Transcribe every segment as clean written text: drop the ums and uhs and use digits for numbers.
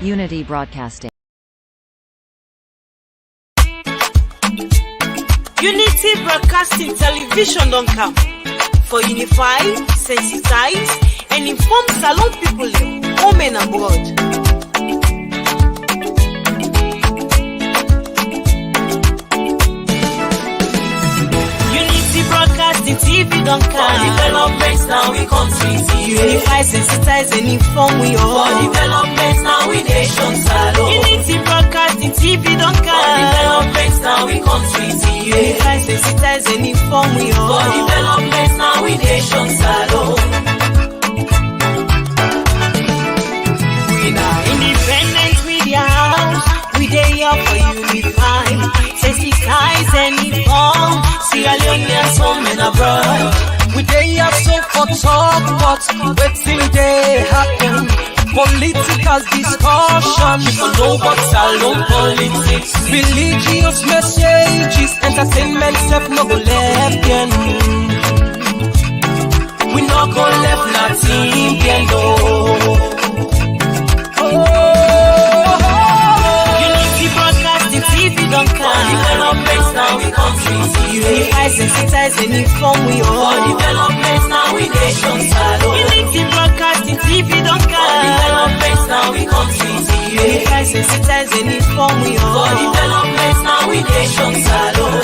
Unity Broadcasting. Unity Broadcasting Television don't come for unify, sensitize, and inform Salon people, home and abroad. Broadcasting TV don't come. For developments now we country TV. Unify, sensitize, and inform we all. For developments now we nation salon. Unity Broadcasting TV don't come. For developments now we country TV. Unify, sensitize, and inform we all. For developments now we nation salon. We now independent media house. We dey here for unify, sensitize, and inform. Sierra Leoneans home and abroad. We dey here so for talk, but wetin dey happen? Political discussion, people know what's alone politics. Religious messages, entertainment self no go left again. We no go left nothing behind. Don't come. Developments now we country TV. Unify, sensitize, and inform we all. For developments now we nation salon. Unity Broadcasting TV don't come. For developments now we country TV. Unify, sensitize, and inform we all. For developments now we nation salon.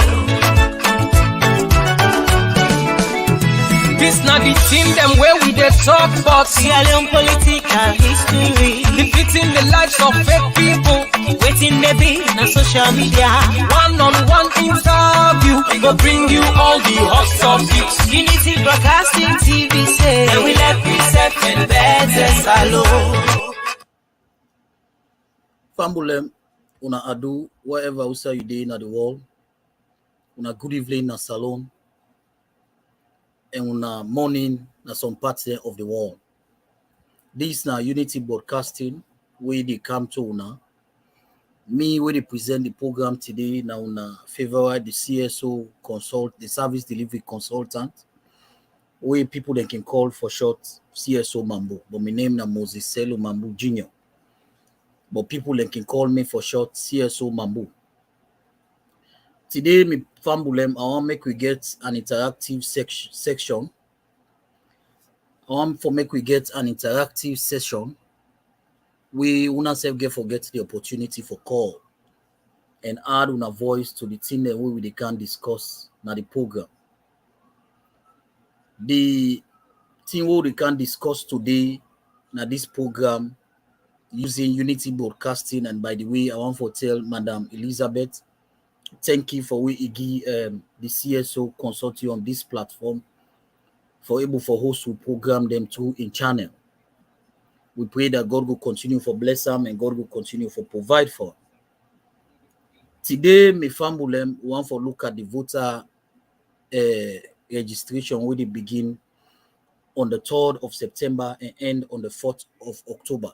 This na the team them where we dey talk about Sierra Leone political history, defeating the lives of fake people. waiting maybe na social media. One-on-one interview, we go bring you all the hot topics. Unity Broadcasting TV say, and we let reset and better salon. Fambulem, una adu, wherever also you dey in the world. Una good evening na salon. And una morning na some parts of the world. This na Unity Broadcasting, where they come to una. Me, where they present the program today, now una favorite the CSO consult, the service delivery consultant, where people they can call for short Cso Mambu. But my name na Cso Mambu Jr. But people they can call me for short Cso Mambu. Today, me Fambulem, I want make we get an interactive section. I want for make we get an interactive session. We una self get forget the opportunity for call and add una voice to the thing that we can discuss na the program. The thing we can discuss today na this program using Unity Broadcasting. And by the way, I want to tell Madam Elizabeth, thank you for we the CSO consortium on this platform for able for host to program them through in channel. We pray that God will continue for bless them and God will continue for provide for. Today, me Fambulem want for look at the voter registration where they begin on the 3rd of September and end on the 4th of October.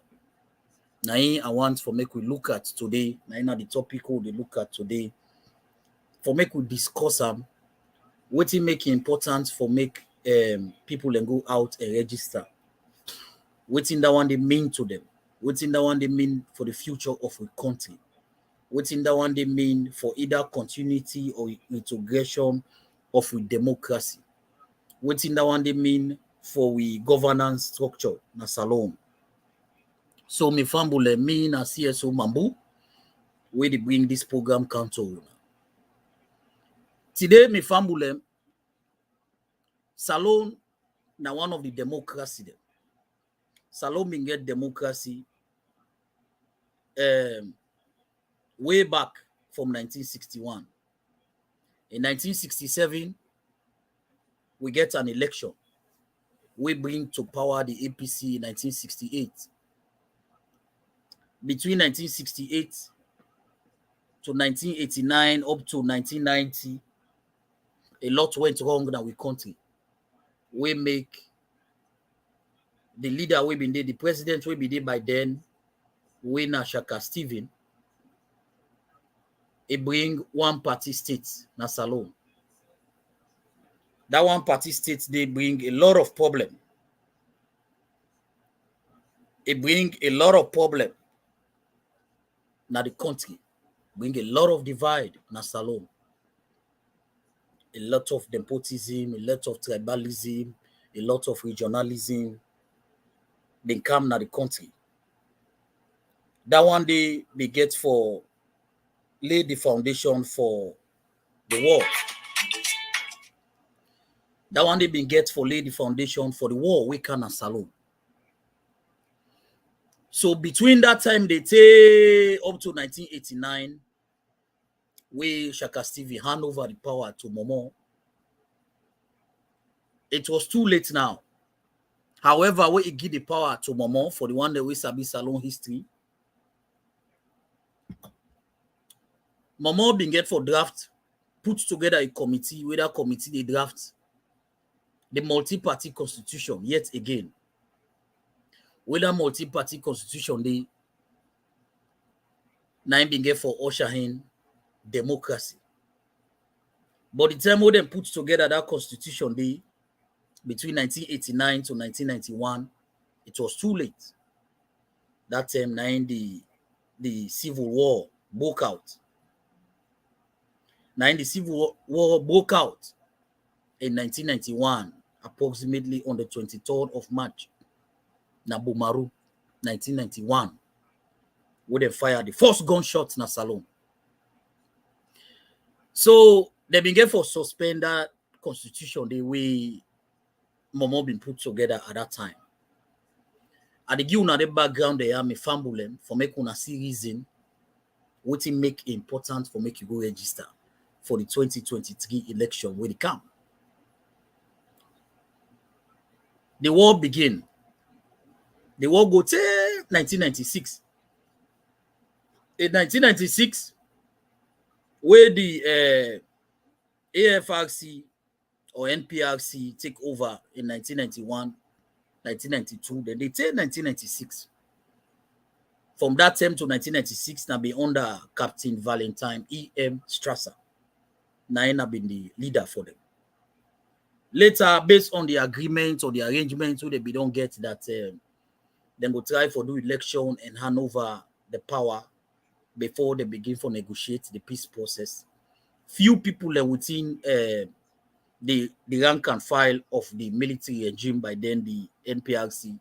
Now, I want for make we look at today. Now, the topic we look at today. For make we discuss them, what it make important for make people and go out and register. What in that one they mean to them? What in that one they mean for the future of a country? What in that one they mean for either continuity or integration of a democracy? What in that one they mean for we governance structure na salon? So me Fambule, me na Cso Mambu, where they bring this program council. Today, me Fambule, salon na one of the democracy. Salon been get democracy way back from 1961. In 1967, we get an election. We bring to power the APC in 1968. Between 1968 to 1989 up to 1990, a lot went wrong in our country. We make the leader we been there, the president we be there by then, we na Shaka Stephen. It bring one party state na salon. That one party state they bring a lot of problem. It bring a lot of problem Now the country bring a lot of divide na Salone. A lot of nepotism, a lot of tribalism, a lot of regionalism. They come na the country. That one they get for lay the foundation for the war. That one they been get for lay the foundation for the war we can Salone. So between that time they take up to 1989, we Shaka Stevie hand over the power to Momo. It was too late now. However, we give the power to Momo for the one that we sabi Salone history. Momo been get for draft, put together a committee, where that committee they draft the multi-party constitution yet again. Whether multi-party constitution they nine been get for usher in democracy. But the time when they put together that constitution they between 1989 to 1991, it was too late. That time nine the civil war broke out. Nine the civil war broke out in 1991, approximately on the 23rd of March. Nabumaru, 1991, where they fired the first gunshot in Salone. So they began for suspend that constitution the way Momo been put together at that time. At the give una the background they are me fambulem for make una see reason what it make important for make you go register for the 2023 election where they come. The war begin. The war go to 1996. In 1996, where the AFRC or NPRC take over in 1991, 1992, then they take 1996. From that time to 1996, now be under Captain Valentine E.M. Strasser. Now been the leader for them. Later, based on the agreement or the arrangement, so they don't get that, then go try for do election and hand over the power before they begin for negotiate the peace process. Few people within the rank and file of the military regime by then, the NPRC,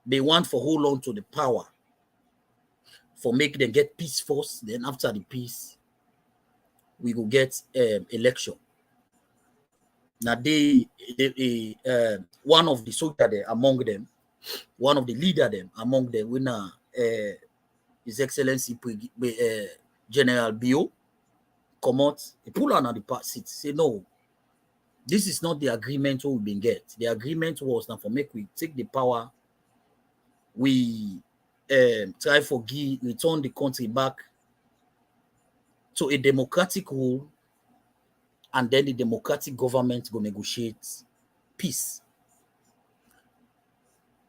they want for hold on to the power for make them get peace first. Then after the peace, we go get election. Now one of the soldiers there among them, one of the leader them among them, winner His Excellency General Bio, come out, he pull on the seat, say no, this is not the agreement we've been get. The agreement was now for make we take the power, we try for return the country back to a democratic rule, and then the democratic government go negotiate peace.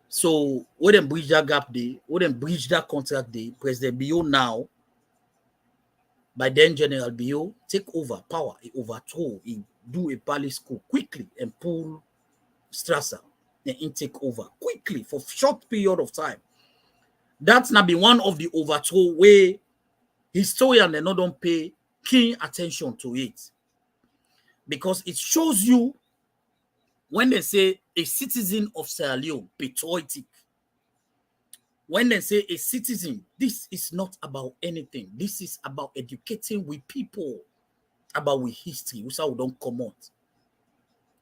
So when them bridge that gap day, when them bridge that contract day, President Bio now, by then General Bio take over power, he overthrow, he do a palace coup quickly and pull Strasser and he take over quickly for short period of time. That's not be one of the overthrow where historians don't pay keen attention to it, because it shows you when they say a citizen of Sierra Leone, patriotic. When they say a citizen, this is not about anything. This is about educating with people about with history. Who's how we don't come out.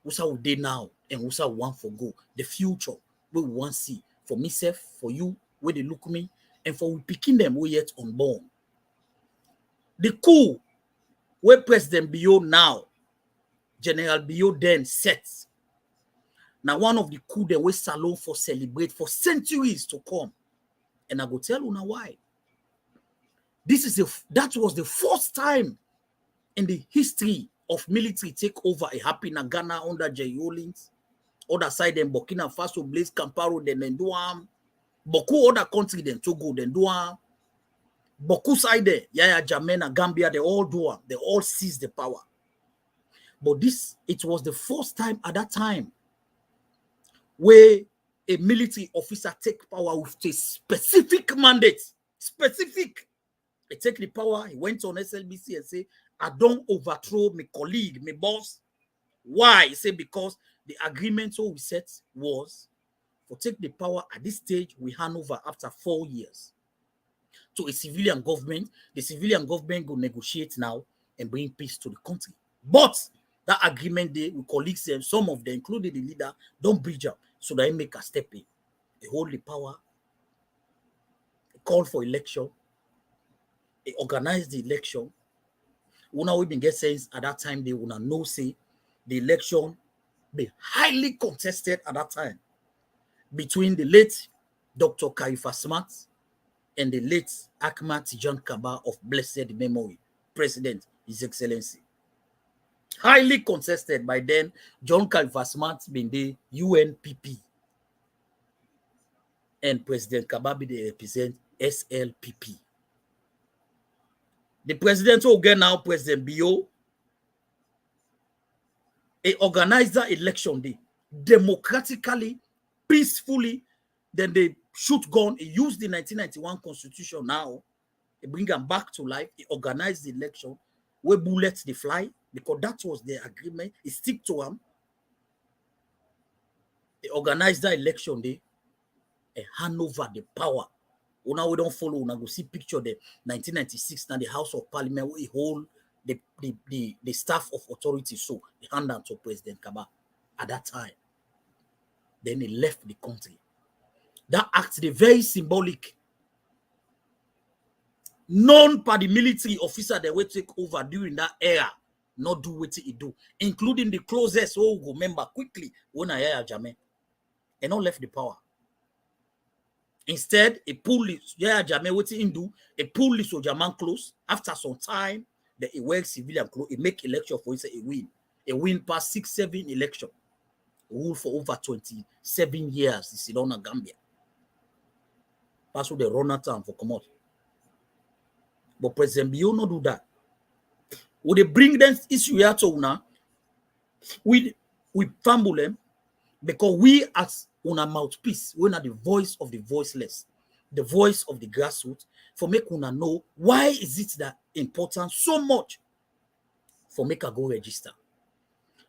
Who's how we dey now and who's how we want for go. The future we want to see for myself, for you, where they look me, and for we picking them we yet unborn. The coup where President Bio now, General Bio then sets. Now one of the coup that we Salone for celebrate for centuries to come. And I go tell you now why. That was the first time in the history of military takeover a happy in Ghana under Jay Olins. Other side then Burkina Faso, Blaise Compaoré, then do Boku other country then Togo, then do Boku side there, Yaya Jammeh, Gambia, they all do they all seize the power. But it was the first time at that time where a military officer take power with a specific mandate Specific. He take the power. He went on SLBC and say, I don't overthrow my colleague, my boss. Why? He said, because the agreement we set was for take the power at this stage, we hand over after 4 years to a civilian government. The civilian government will negotiate now and bring peace to the country. But that agreement they with colleagues, and some of them, including the leader, don't bridge up. So they make a step in. They hold the power, they call for election, they organize the election. Una we been get sense at that time, they wanna know say the election be highly contested at that time between the late Dr. Kaifa Smart and the late Ahmad Tijan Kaba of blessed memory, President, His Excellency. Highly contested. By then, John Kaifa Smart been the UNPP and President Kaba be the represent SLPP. The president who get now, President Bio, he organized that election day democratically, peacefully. Then they shoot gun. He used the 1991 constitution now. He bring them back to life. He organized the election where bullets they fly because that was the agreement. He stick to them. He organized that election day and hand over the power. Now we don't follow. Now go see picture the 1996 now the House of Parliament where he hold the staff of authority. So he hand down to President Kaba at that time. Then he left the country. That act is very symbolic. None by the military officer that will take over during that era not do what he do, including the closest who go member quickly when I hear Jame and not left the power. Instead, a police, Jame what he do, a police or Jaman close. After some time, the work civilian close, he make election for instance, a win. A win past 6-7 election. Rule for over 27 years. This is on Gambia. Pass through the run time for come out. But President Bio not do that. Would they bring them issue here to now? We fumble them because we as una mouthpiece, we're not the voice of the voiceless, the voice of the grassroots, for make una know why is it that important so much for make her go register,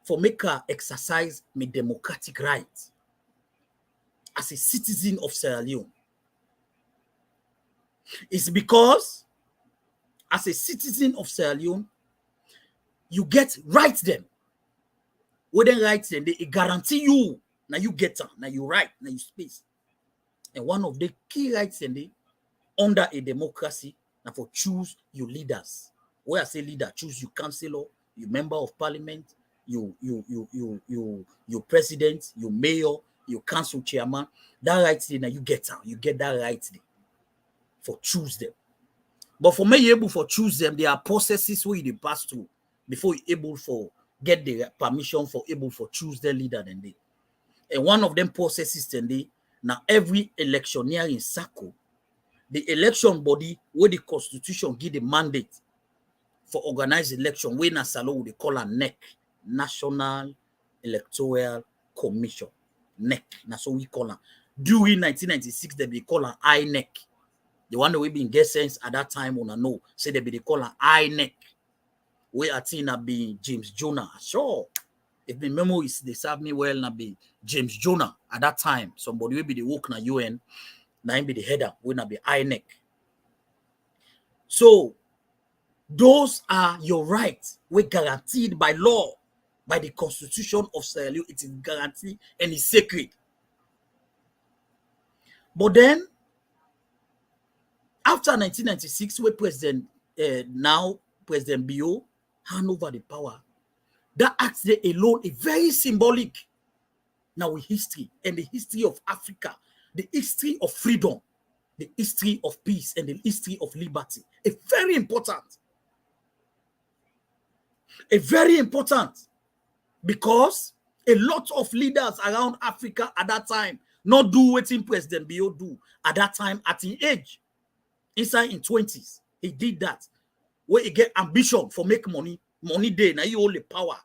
for make her exercise my democratic rights as a citizen of Sierra Leone. It's because as a citizen of Sierra Leone, you get rights them. When they rights them, they guarantee you now you get them, now you right, now you space. And one of the key rights in the under a democracy now for choose your leaders. Where I say leader, choose your councillor, your member of parliament, your president, your mayor, your council chairman. That right there, now you get them. You get that right there for choose them. But for me, able for choose them, there are processes where you pass through before you able for get the permission for able for choose their leader. Then they, and one of them processes then they now every electioneer in circle, the election body where the constitution give the mandate for organized election, when a salon they call a NEC, National Electoral Commission, NEC. That's what we call it. During 1996, they call an INEC. The one that we been get sense at that time on a know, say they be call an INEC. We are seeing be James Jonah. Sure. If the memories they serve me well, na be James Jonah at that time. Somebody will be the work na UN, na him be the header, will not be INEC. So those are your rights. We're guaranteed by law, by the Constitution of Sierra Leone. It is guaranteed and it's sacred. But then, after 1996, where now President Bio hand over the power, that act there alone is very symbolic. Now with history and the history of Africa, the history of freedom, the history of peace, and the history of liberty. It's very important. It's very important because a lot of leaders around Africa at that time not do what President Bio do at that time at his age. Inside in 20s, he did that. Where he get ambition for make money day, now he hold the power.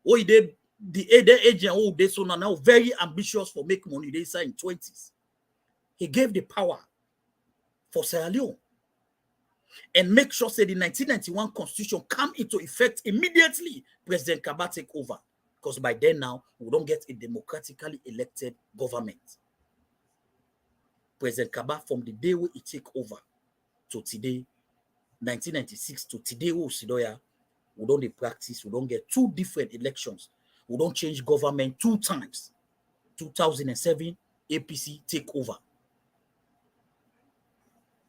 Where he did the agent who they so now very ambitious for make money. They inside in 20s. He gave the power for Sierra Leone. And make sure say the 1991 constitution come into effect immediately President Kaba take over. Because by then now, we don't get a democratically elected government. President Kaba, from the day we take over to today, 1996 to today, we don't practice, we don't get two different elections. We don't change government 2 times. 2007, APC take over.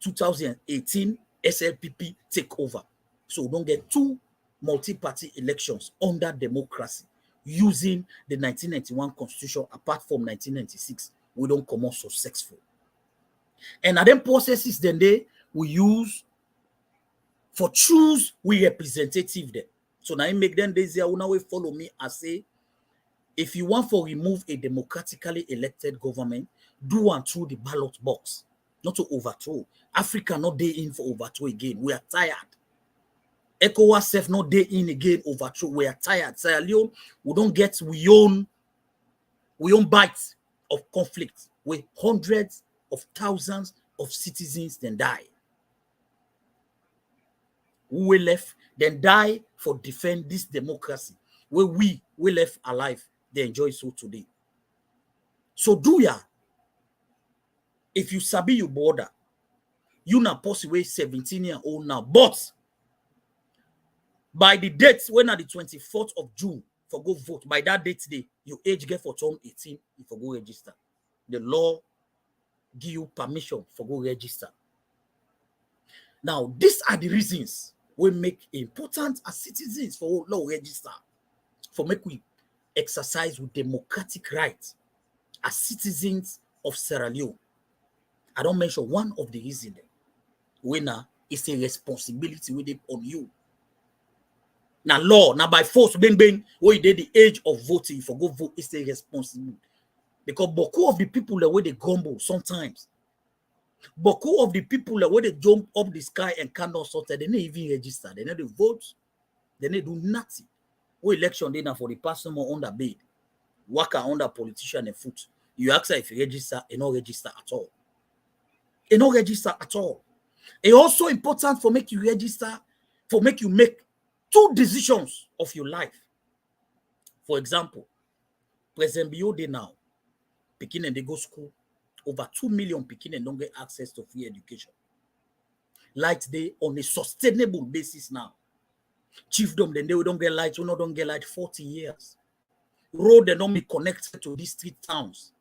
2018, SLPP take over. So we don't get 2 multi-party elections under democracy using the 1991 constitution apart from 1996. We don't come out successful. And at them processes then we use for choose we representative them. So now I make them they say, now follow me and say, if you want to remove a democratically elected government, do one through the ballot box, not to overthrow. Africa not day in for overthrow again. We are tired. ECOWAS self not day in again overthrow. We are tired. Sierra Leone, we don't get we own bites of conflict with hundreds of thousands of citizens then die. Who we left then die for defend this democracy where we left alive. They enjoy so today. So do ya? If you sabi your border, you na possibly 17-year-old now. But by the date when at the 24th of June for go vote, by that date today, your age get for turn 18 if you go register. The law give you permission for go register. Now, these are the reasons we make important as citizens for law register. For make we exercise with democratic rights as citizens of Sierra Leone. I don't mention one of the reasons. Winner is a responsibility with it on you. Now law, now by force, bang, when you did the age of voting, if you go vote, it's a responsibility. Because beaucoup of the people the way they grumble sometimes. Beaucoup of the people the way they jump up the sky and cannot sort, they don't even register. They don't vote. They don't do nothing. What election they now for the person more under bed, worker under politician and foot. You ask her if you register, and not register at all. And not register at all. It's also important for make you register, for make you make 2 decisions of your life. For example, President Bio Day now, Pekin and they go school, over 2 million Pekin and don't get access to free education. Light day on a sustainable basis now. Chiefdom, then they don't get light, we don't get light 40 years. Road, they don't be connected to these 3 towns.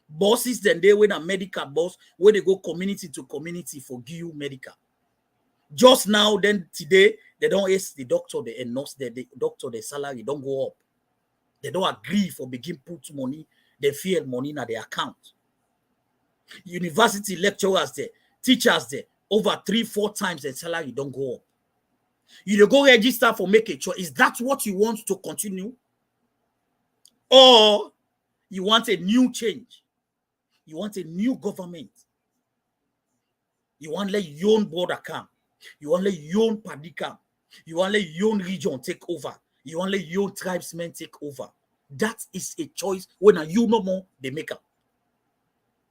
Bosses, then they with a medical boss, where they go community to community for give you medical. Just now, then today, they don't ask the doctor, the nurse, the doctor, the salary don't go up. They don't agree for begin put money, they feel money in their account. University lecturers there, teachers there, over 3-4 times the salary don't go up. You go register for make a choice. Is that what you want to continue? Or you want a new change? You want a new government? You want to let your own border come? You want to let your own party come? You want to let your own region take over? You want to let your own tribesmen take over? That is a choice when you no more they make up.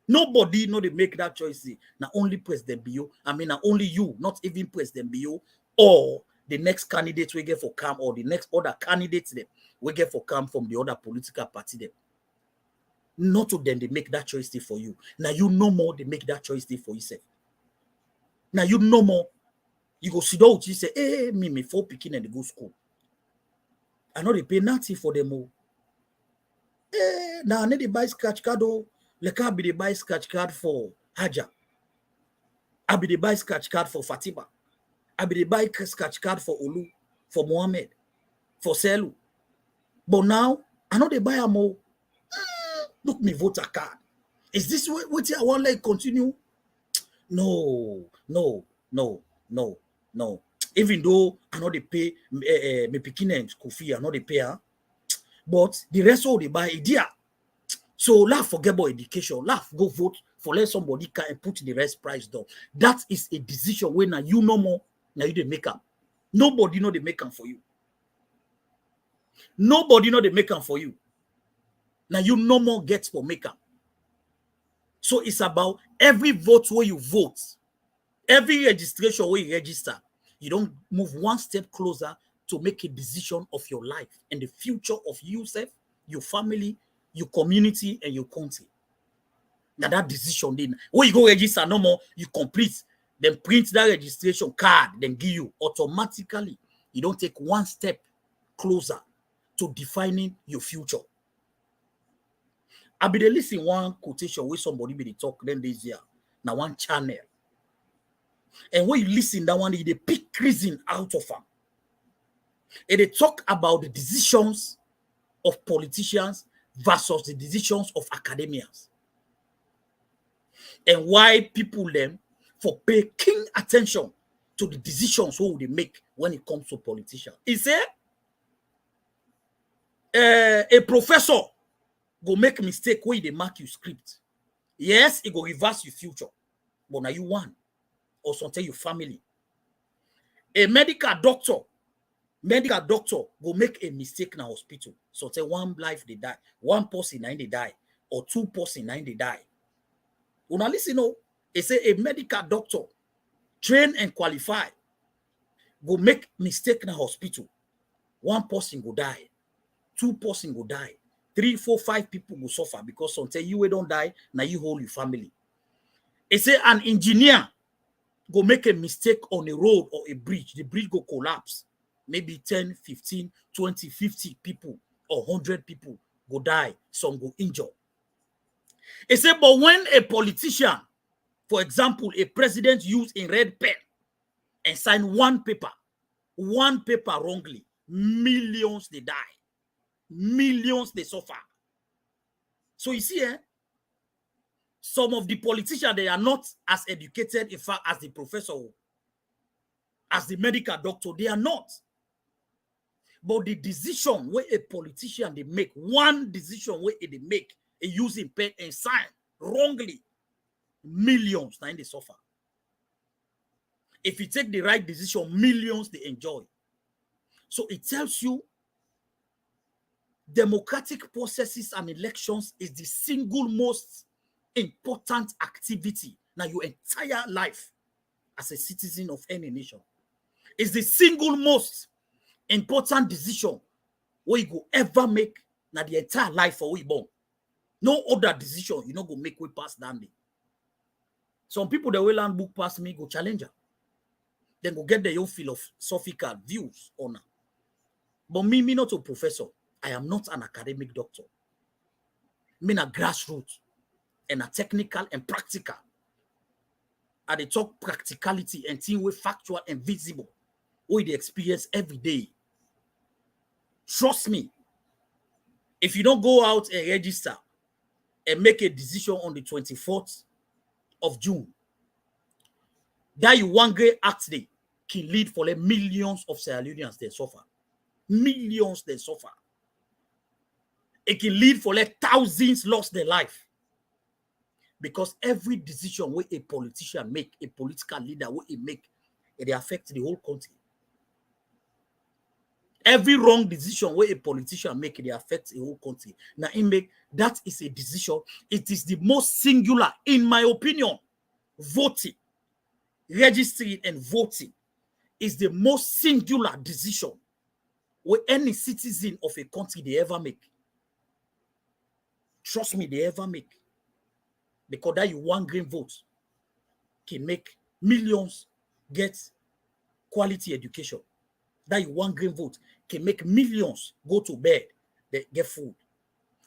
Nobody know they make that choice. Now only President Bio. I mean, now only you, not even President Bio, or the next candidate we get for come, or the next other candidates them we get for come from the other political party them. Not to them they make that choice for you. Now you no more they make that choice for yourself. Now you no more. You go sit down, you say, hey, me 4 picking and they go school. I know they pay nothing for them all. Eh, now I need to buy scratch card. Like I be the buy scratch card for Haja. I be the buy scratch card for Fatima. I be the buy scratch card for Olu, for Mohammed, for Selu. But now I know they buy a more. Look me voter card. Is this what I want to continue? No. Even though I know they pay me picking and school fee, I know they pay her. But the rest of they buy idea. So laugh forget about education. Laugh go vote for let somebody can and put the rest price down. That is a decision when now you no more now you they make up. Nobody know they make them for you. Nobody know they make them for you. Now you no more get for make up. So it's about every vote where you vote. Every registration where you register, you don't move one step closer to make a decision of your life and the future of yourself, your family, your community, and your country. Now that decision, then when you go register no more, you complete, then print that registration card, then give you automatically. You don't take one step closer to defining your future. I be dey listen one quotation where somebody be dey talk then this year. Now one channel. And when you listen that one, they pick reason out of them. And they talk about the decisions of politicians versus the decisions of academians. And why people them for pay keen attention to the decisions who they make when it comes to politicians. He said a professor go make mistake when they mark your script. Yes, it go reverse your future. But now you want or something your family. A medical doctor go make a mistake in a hospital. So say one life they die, one person nine they die, or two person nine they die. Una listen, no, they say a medical doctor trained and qualified go make mistake in a hospital. One person go die, two person go die, 3, 4, 5 people go suffer because sometimes you don't die, now you hold your family. They say an engineer go make a mistake on a road or a bridge, the bridge go collapse. Maybe 10, 15, 20, 50 people or 100 people go die, some go injure. He said, but when a politician, for example, a president use in red pen and sign one paper wrongly, millions they die. Millions they suffer. So you see, some of the politicians, they are not as educated, in fact, as the professor, as the medical doctor, they are not. But the decision where a politician they make, one decision where they make, a using pen and sign wrongly, millions now they suffer. If you take the right decision, millions they enjoy. So it tells you democratic processes and elections is the single most important activity now your entire life as a citizen of any nation. It's the single most important decision where you go ever make now the entire life for we born. No other decision you not go make we pass down there. Some people that will learn book pass me go challenger. Then go get their own philosophical views on it. But me not a professor. I am not an academic doctor. Me a grassroots and a technical and practical. I dey talk practicality and thing with factual and visible. We dey experience every day. Trust me. If you don't go out and register and make a decision on the 24th of June, that you one great act day can lead for like millions of Sierra Leoneans that suffer. Millions that suffer. It can lead for like thousands lost their life. Because every decision where a politician make, a political leader where he make, it affects the whole country. Every wrong decision where a politician make, it affects the whole country. Now, that is a decision. It is the most singular, in my opinion. Voting, registering and voting is the most singular decision where any citizen of a country they ever make. Trust me, they ever make. Because that you one green vote can make millions get quality education. That you one green vote can make millions go to bed, they get food.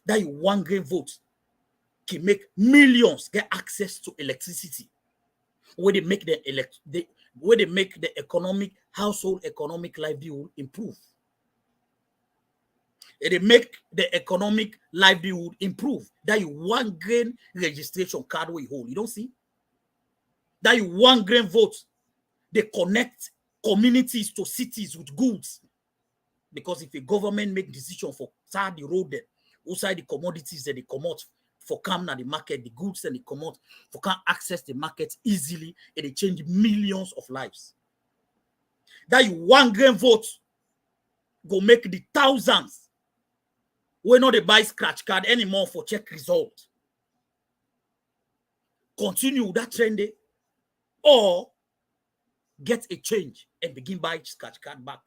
That you one green vote can make millions get access to electricity. Where they make the economic household economic livelihood improve. They make the economic livelihood improve. That you one grain registration card where you hold. You don't see? That you one grain vote. They connect communities to cities with goods. Because if a government make decision for start the road there, outside the commodities that they come out for come na the market, the goods that they come out for can access the market easily, and they change millions of lives. That you one grain vote go make the thousands. We not they buy scratch card anymore for check result. Continue that trend, or get a change and begin buy scratch card back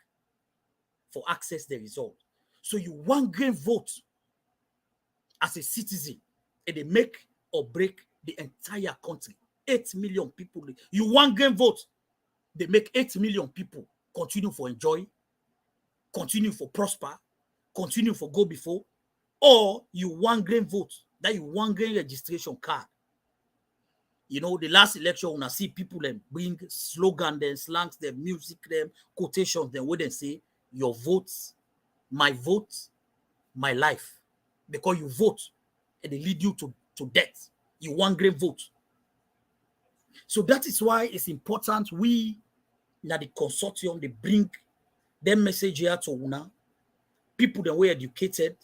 for access the result. So you one grain vote as a citizen, and they make or break the entire country. 8 million people. You one grain vote, they make 8 million people continue for enjoy, continue for prosper, continue for go before, or you one grain vote, that you one grain registration card. You know, the last election, when I see people them bring slogan, them slangs, them music, them quotations, then what they say, your votes, my life. Because you vote and they lead you to death. You one grain vote. So that is why it's important we, now the consortium, they bring their message here to una, people that were educated,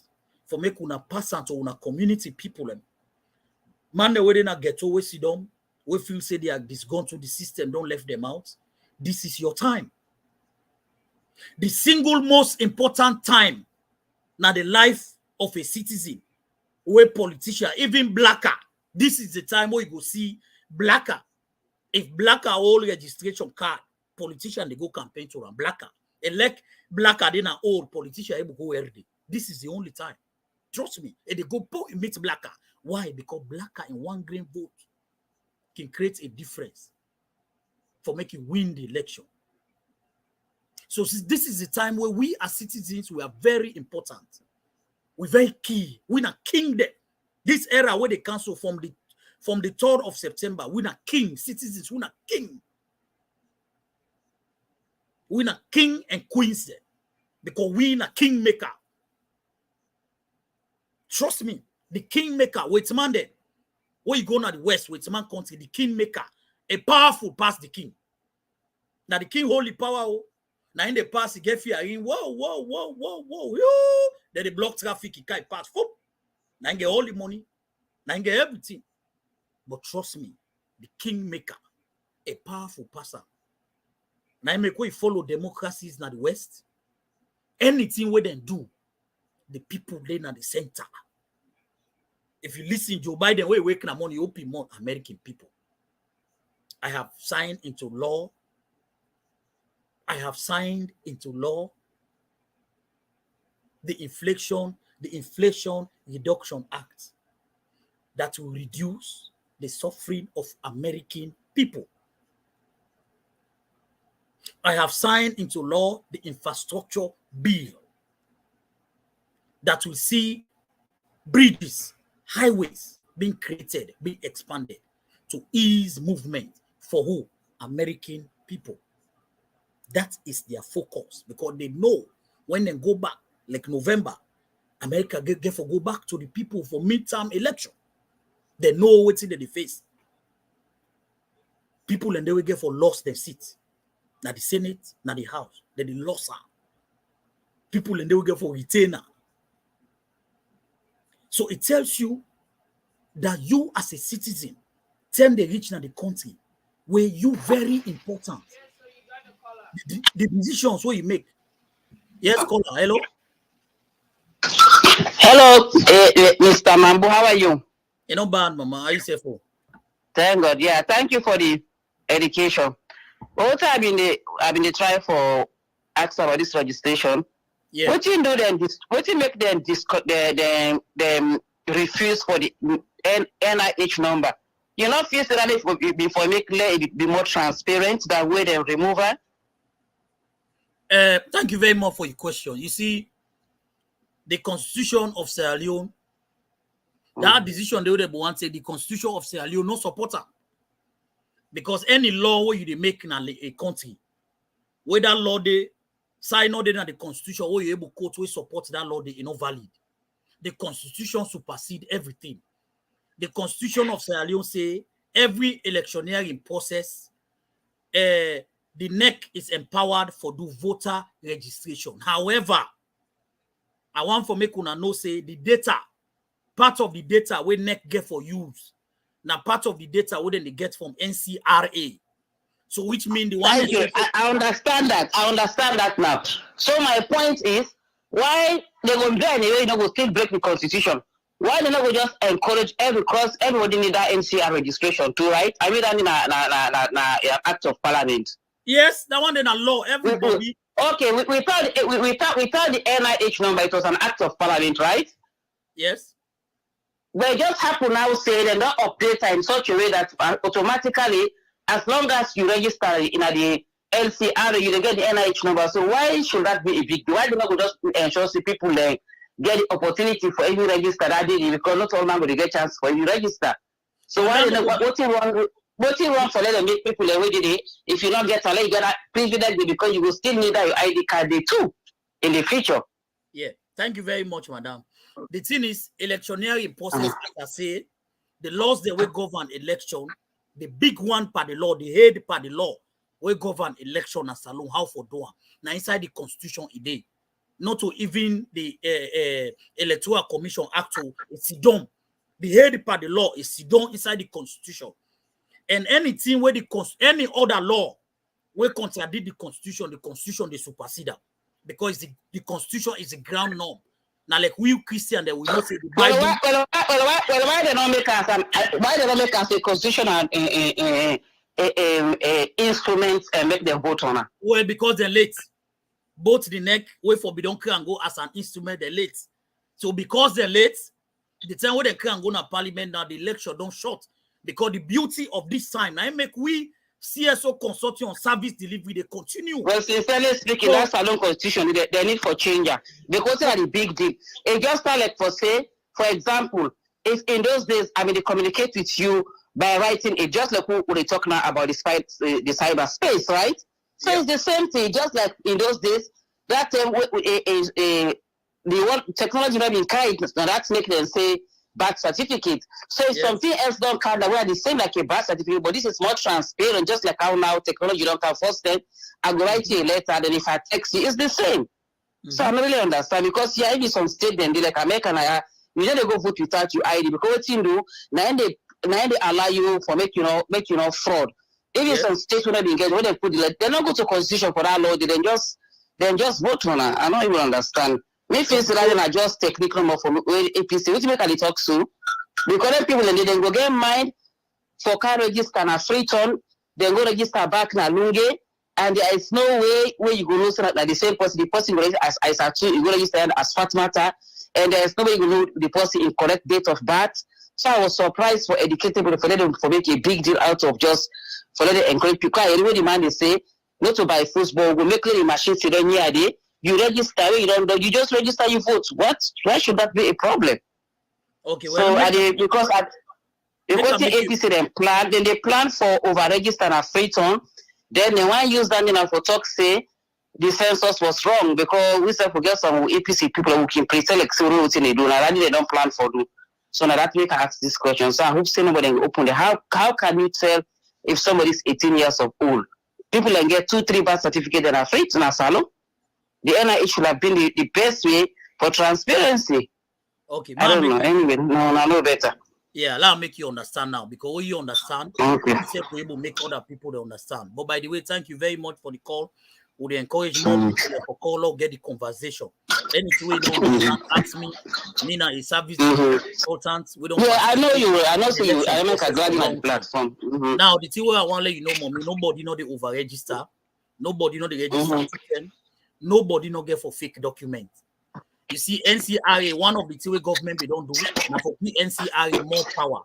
for make una pass on to una community people. Them. Man, they were not get always see them, we feel say they are gone to the system, don't left them out. This is your time. The single most important time now the life of a citizen, where politician, even blacker, this is the time where you go see blacker. If blacker all registration card, politician they go campaign to run blacker. Elect blacker then an old politician able go every. This is the only time. Trust me. And they go meet blacker. Why? Because blacker in one green vote can create a difference for making win the election. So this is the time where we as citizens, we are very important. We're very key. We're not king there. This era where they cancel from the 3rd of September, we're not king. Citizens, we're not king. We're not king and queens there. Because we're not kingmaker. Trust me, the kingmaker, wait man there. Where you go to the west, wait man country, the kingmaker, a powerful past the king. Now the king holy power. Now in the past, he get fear in whoa. Then they block traffic, he can't pass. Now he get all the money. Now he get everything. But trust me, the kingmaker, a powerful person. Now he make way follow democracies in the West. Anything we then do, the people then at the center. If you listen, Joe Biden, we waking up money, open more American people. I have signed into law. I have signed into law the Inflation Reduction Act that will reduce the suffering of American people. I have signed into law the infrastructure bill that will see bridges, highways being created, being expanded to ease movement for who? American people. That is their focus because they know when they go back, like November, America get for go back to the people for midterm election. They know what's in the face. People and they will get for lost their seats. Now the Senate, now the House, then they lost her. People and they will get for retainer. So it tells you that you as a citizen, tell the rich in the country, where you very important. The decisions where you make. Yes, caller. Hello. Hello, Mr. Mambu. How are you? You're not bad, Mama. How you say for? Thank God. Yeah, thank you for the education. Also, I've been trying for ask about this registration. Yeah. What you do then? What you make them them refuse for the NIH number? You not feel that before make it be more transparent that way they remove it. Thank you very much for your question. You see, the Constitution of Sierra Leone, that decision they would want to say the Constitution of Sierra Leone no supporter. Because any law where you make in a country, where that law they sign not in the Constitution, where you able court will support that law, they not valid. The Constitution supersede everything. The Constitution of Sierra Leone say every electioneering process, the NEC is empowered for do voter registration. However, I want for make una know say the data, part of the data where NEC get for use, now part of the data where they get from NCRA. So which means the one. Thank you. I understand that. I understand that now. So my point is, why they go do anyway, go still break the Constitution? Why they not go just encourage everybody need that NCR registration too, right? I mean that in an act of parliament. Yes, that one in a law. Everybody. Okay, we thought the NIH number. It was an act of parliament, right? Yes. But it just happened now say they don't update in such a way that automatically, as long as you register in the LCR, you get the NIH number. So why should that be a big deal? Why do not just ensure people get the opportunity for every register that day? Because not all man will get chance for you register. So why what's wrong for let them make people away today? If you not get a you get a privilege because you will still need that your ID card day too in the future. Yeah, thank you very much, madam. The thing is, electioneering process, as I say, the laws that will govern election, the big one part the law, the head part the law, will govern election as salon, how for doing. Now inside the constitution today, not to even the electoral commission act to it's done. The head part the law is done inside the constitution. And anything where any other law will contradict the constitution they supersede. Because the constitution is the ground norm. Now, like we Christian, that we not say the Bible. Why they don't make us a constitutional instruments and make them vote on it? Well, because they're late. Both the neck wait for bidon and go as an instrument, they're late. So because they're late, the time where they can go to parliament now, the election don't short. Because the beauty of this time, now make we CSO consortium service delivery, they continue. Well, sincerely speaking, that's a long constitution. They need for change. Because it's a big deal. It just like for say, for example, if in those days, I mean, they communicate with you by writing it, just like we talk now about the cyberspace, right? So it's the same thing, just like in those days, that is the one technology not been carried, now that's make them say birth certificate. So if something else don't count, we are the same like a birth certificate, but this is more transparent, just like how now technology don't count. First step, I go write you a letter, then if I text you, it's the same. So I don't really understand because if it's on state, then they like American, you know they go vote without your ID because what you do now they allow you for make fraud. If it's on state when they get when they put the they don't go to constitution for that law, they then just vote on it. I don't even understand. Me feel that I just technical more for APC, which make I talk so because then people then go get mind for car register na Freeton, then go register back na Lunge, and there is no way where you go know so that the same person, the person go register as Isatu, you go register as Fatmata, and there is no way you go know the person in correct date of birth. So I was surprised for educated people for them for make a big deal out of just for let them encourage people. Anyway, the man they say not to buy football, we make the machine sit on here day. You register, you just register, you vote. What? Why should that be a problem? Okay, well, so because the APC then they plan for over register and Freeton. Then they want to use that for talk say the census was wrong because we still forget some APC people who can pre-select so they do now they don't plan for do. So now that make I ask this question. So I hope somebody will open the how can you tell if somebody is 18 years of old? People can get 2-3 birth certificates and are free to Nasalo. The NIH should have been the best way for transparency. Okay, I don't know. Anyway, no, I know better. Yeah, allow me make you understand now because when you understand, okay, you will able to make other people to understand. But by the way, thank you very much for the call. Would encourage more people to call or get the conversation. Anything you don't ask me, Nina is service consultant. We don't. Yeah, I know you. I know so you. I make a graduate platform. Now the thing where I want to let you know, mommy, nobody know the over register. Nobody know the registration. Nobody no get for fake document. You see, NCRA, one of the things government they don't do. Now for NCRA more power.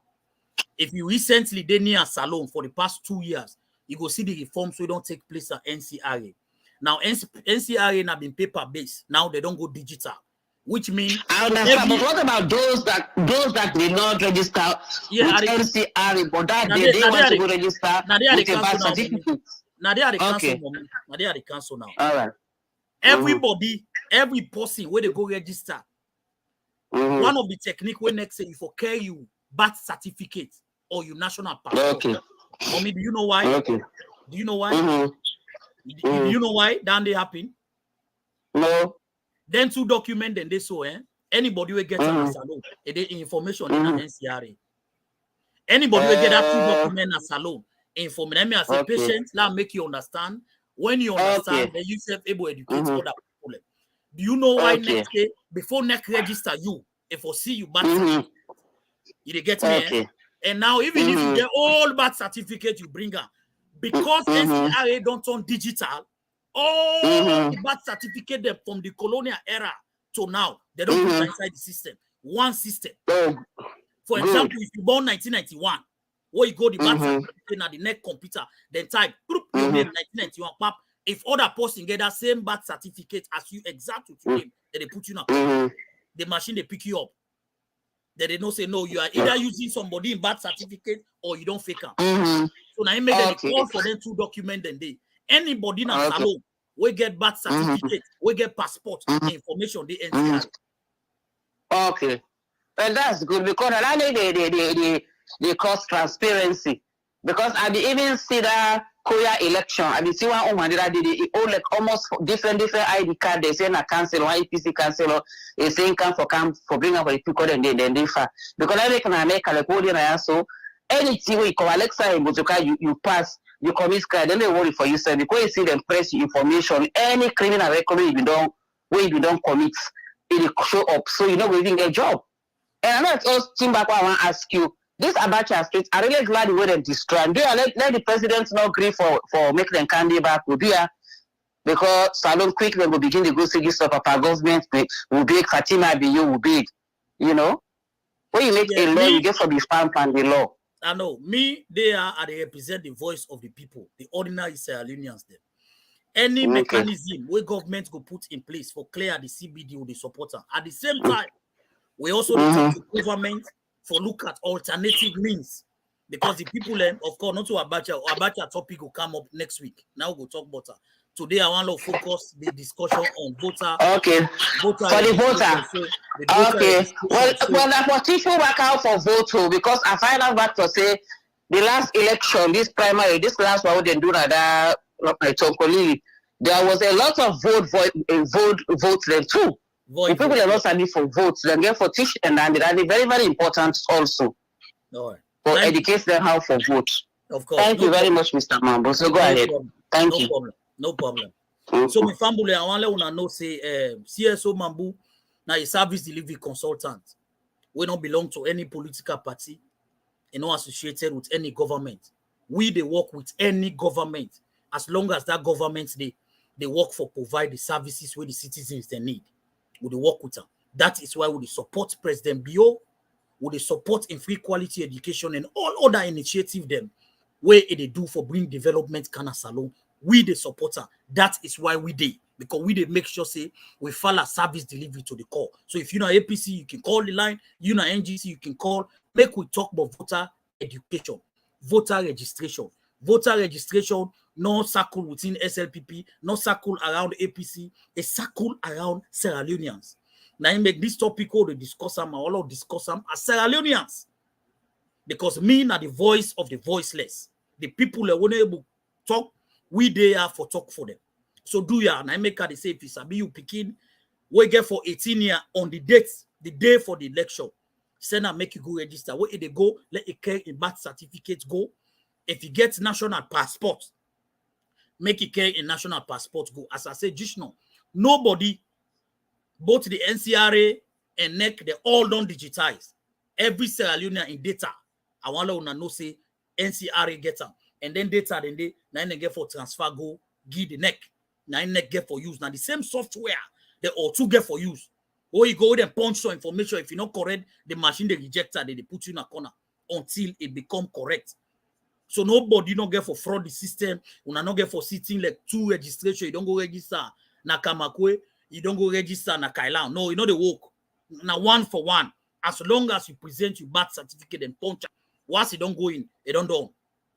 If you recently they near Salon for the past 2 years, you go see the reforms we don't take place at NCRA. Now NCRA have been paper based. Now they don't go digital, which means I understand. But what about those that did not register with NCRA, but that they want to go register with a birth certificate? Now they are the council. Now they are the council now. All right. Everybody, every person where they go register. One of the technique when next say you for carry you birth certificate or your national passport. Okay. Mommy, do you know why? Okay. Do you know why? Do you know why? Then they happen. No. Then 2 documents, then they so anybody will get a salon. The information in an NCRA. Anybody will get that 2 documents a salon. Information. Let me as a patient, let make you understand. When you understand, then you self able educate other people. Do you know why next day before next register you if I see you birth certificate, you get me? And now even if you get all birth certificate you bring her, because NCRA don't turn digital, all the birth certificate them from the colonial era to now, they don't put inside the system. One system. For example, if you born 1991, where you go the birth certificate at the next computer, then type your name 1991, pap. If other person get that same birth certificate as you exact with your name, then they put you in a the machine they pick you up. Then they don't say no, you are either using somebody in birth certificate or you don't fake them. So now you make them call for them to document them. Anybody in a salon we get birth certificate, we get passport information the NCR. Okay. And that's good because I think they cause transparency. Because I didn't even see that Korea election. I did see one woman that did it all like almost different ID card. They say na cancel or IPC cancel. They say come for bring up for the people then they far. Because I make like holding I so anything we call Alexa and Bozoka you pass, you commit crime, then they worry for you, sir. Because you see them press information, any criminal record you don't commit, it show up. So you know we even get a job. And I'm not also back I want to ask you. This Abacha state, I really glad the way they destroy. And let the president not agree for make them candy back with you. Because Salon quick they will begin to go see this stuff our government will be Fatima be you will be, you know. When you make a law, you get for the stamp and the law. I know. Me, they represent the voice of the people, the ordinary Sierra Leoneans them. Any mechanism where government go put in place for clear the CBD or the supporter. At the same time, we also talk to government for look at alternative means. Because the people, of course, not to Abacha topic will come up next week. Now we'll talk about that. Today, I want to focus the discussion on voter. Okay. For the voter. Okay. Well, the politician work out for vote because I find out back to say the last election, this primary, this last one they do that there was a lot of votes there too. The people are not standing for votes. They get for teach and that is very, very important also. All right. For educate them how for vote. Of course. Thank you very much, Mr. Mambu. So go ahead. Thank you. No problem. So my family, I want to let know say Cso Mambu now a service delivery consultant. We don't belong to any political party, not associated with any government. We they work with any government as long as that government they work for provide the services where the citizens they need. We they work with them. That is why we support President Bio, we support in free quality education and all other initiatives them where they do for bring development Kana Salon. We the supporter. That is why we did. Because we did make sure say we follow service delivery to the call. So if you know APC, you can call the line. You know NGC, you can call. Make we talk about voter education, voter registration. Voter registration, no circle within SLPP, no circle around APC, a circle around Sierra Leoneans. Now I make this topic all the discuss them, all of discuss them as Sierra Leoneans. Because me are the voice of the voiceless. The people that won't able to talk, we there for talk for them. So do ya and I make her the say if it's a you picking, we get for 18 years on the date, the day for the election. Send and make you go register. Where they go, let it carry a birth certificate go. If you get national passport, make it carry a national passport go. As I said, just know, nobody, both the NCRA and NEC, they all don't digitize. Every Sierra Leonean in data. I want to know say NCRA get them. And then data, then they get for transfer go, give the neck. Now neck get for use. Now the same software, they all two get for use. Or you go there and punch some information. If you're not correct, the machine they reject that, they put you in a corner until it become correct. So nobody don't get for fraud the system. You not get for sitting like two registration. You don't go register na Kamakwe. You don't go register na Kailan. No, you know the work. Now one for one. As long as you present your birth certificate and punch, once you don't go in, they don't do.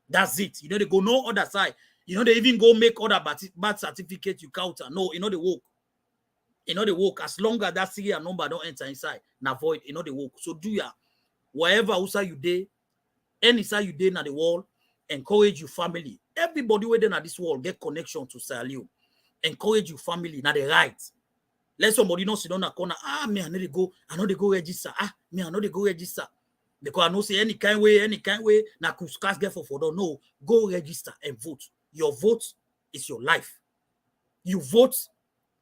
That's it. You know they go no other side. You know they even go make other birth certificate you counter. No, you know the work. You know the work. As long as that serial number don't enter inside, na void. You know the work. So do ya wherever outside you day, any side you day na the wall. Encourage your family. Everybody within this world get connection to Sierra Leone. Encourage your family. Now the right. Let somebody not sit on a corner. Me I know they go register. Me I know they go register. Because I know say any kind way. Na kuskas get for don't know. Go register and vote. Your vote is your life. You vote,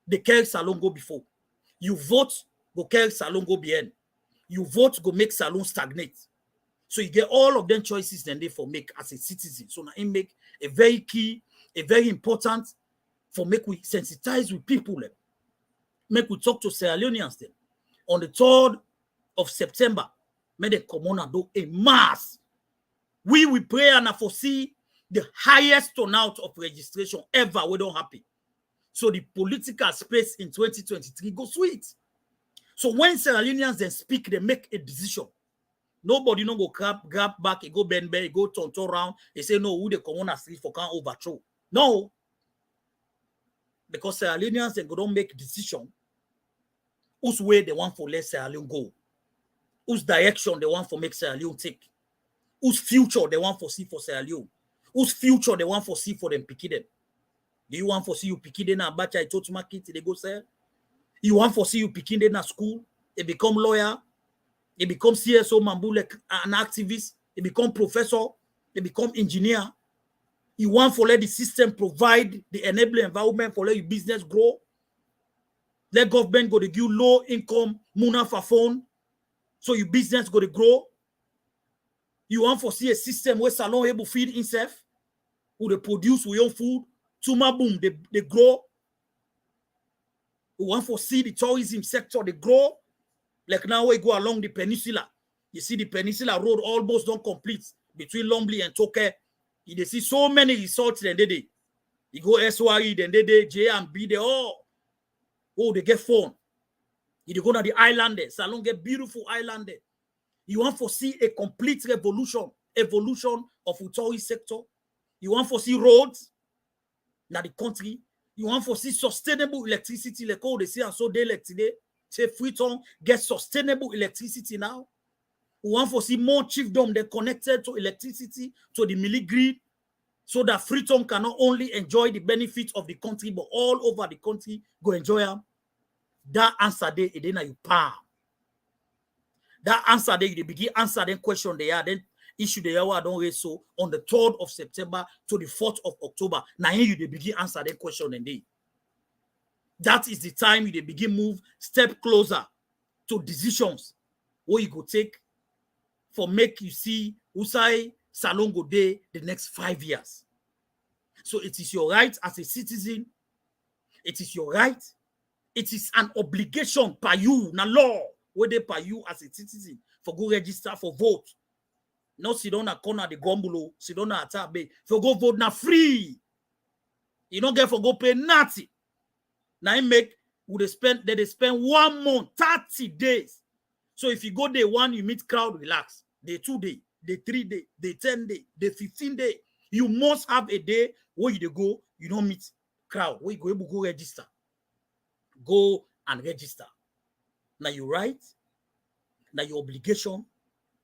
the care salon go before. You vote, go care salon go behind. You vote, go make salon stagnate. So you get all of them choices then they for make as a citizen. So now it make a very key, a very important for make we sensitize with people. Make we talk to Sierra Leoneans then. On the 3rd of September, make they come on and do a mass. We will pray and foresee the highest turnout of registration ever. We don't happen. So the political space in 2023 go sweet. So when Sierra Leoneans then speak, they make a decision. Nobody no go grab back, he go bend, he go turn around, they say no, who they come on as for can't overthrow. No. Because Sierra Leoneans they go don't make decision whose way they want for let Sierra Leone go, whose direction they want for make Sierra Leone take, whose future they want for see for Sierra Leone, whose future they want for see for them picky them. Do you want for see you picky them and batch I told market they go sell? You want for see you picking them at school, they become lawyer, they become Cso Mambu like an activist, they become professor, they become engineer. You want for let the system provide the enabling environment for let your business grow. Let government go to give low income muna for phone, so your business go to grow. You want for see a system where salon able feed himself, who they produce with own food, tuma boom, they grow. We want to see the tourism sector, they grow. Like now we go along the peninsula. You see the peninsula road almost don't complete between Lombly and Toke. You see so many resorts then they did. You go SYE, then they J and B, they all. Oh, they get phone. You go to the island there. Salon get beautiful island there. You want to see a complete evolution of the tourist sector. You want to see roads in the country. You want to see sustainable electricity, like all they say, and so they like today. Say Freetown get sustainable electricity now. We want to see more chiefdom they connected to electricity, to the milli grid, so that Freetown can not only enjoy the benefits of the country, but all over the country go enjoy them. That answer there, it then you palm. That answer there, you begin answer then question they are, then issue the hour don't raise so on the 3rd of September to the 4th of October. Now you they begin answer that question and day. That is the time you they begin move step closer to decisions where you go take for make you see Usai Salon go day the next 5 years. So it is your right as a citizen. It is your right. It is an obligation by you, na law, where they by you as a citizen for go register for vote. No sit down a corner the gombulo, sit down a tabe. For go vote na free. You don't get for go pay nothing. Now make would they spend 1 month, 30 days. So if you go day 1, you meet crowd, relax. Day 2 day, day 3 day, day 10 day, day 15 day. You must have a day where you go, you don't meet crowd, where you go able to go register. Go and register. Now your right, now your obligation,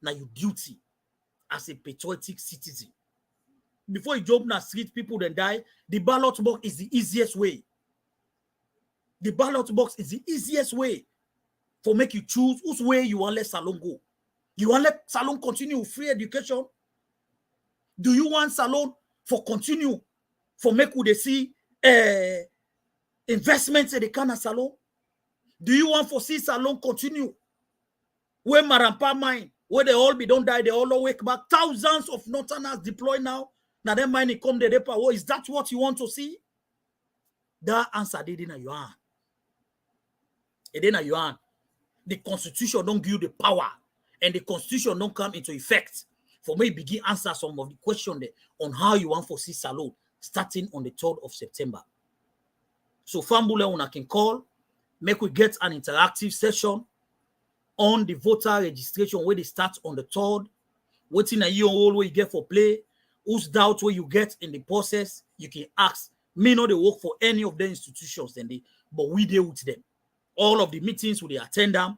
now your duty as a patriotic citizen. Before you jump in the street, people then die. The ballot box is the easiest way. The ballot box is the easiest way for make you choose whose way you want let Salon go. You want let Salon continue free education? Do you want Salon for continue for make who they see investments in the kind of Salon? Do you want for see Salon continue where Marampa mine, where they all be don't die, they all wake back? Thousands of Northerners deploy now. Now them mining come the power. Is that what you want to see? That answer did in your hand. It in your hand. The Constitution don't give you the power, and the Constitution don't come into effect for me begin answer some of the question there on how you want to see Salon starting on the 3rd of September. So Fambule una can call, make we get an interactive session on the voter registration where they start on the 3rd. Waiting a year old where you get for play, whose doubt where you get in the process, you can ask. Me know they work for any of the institutions, then but we deal with them. All of the meetings, we they attend them,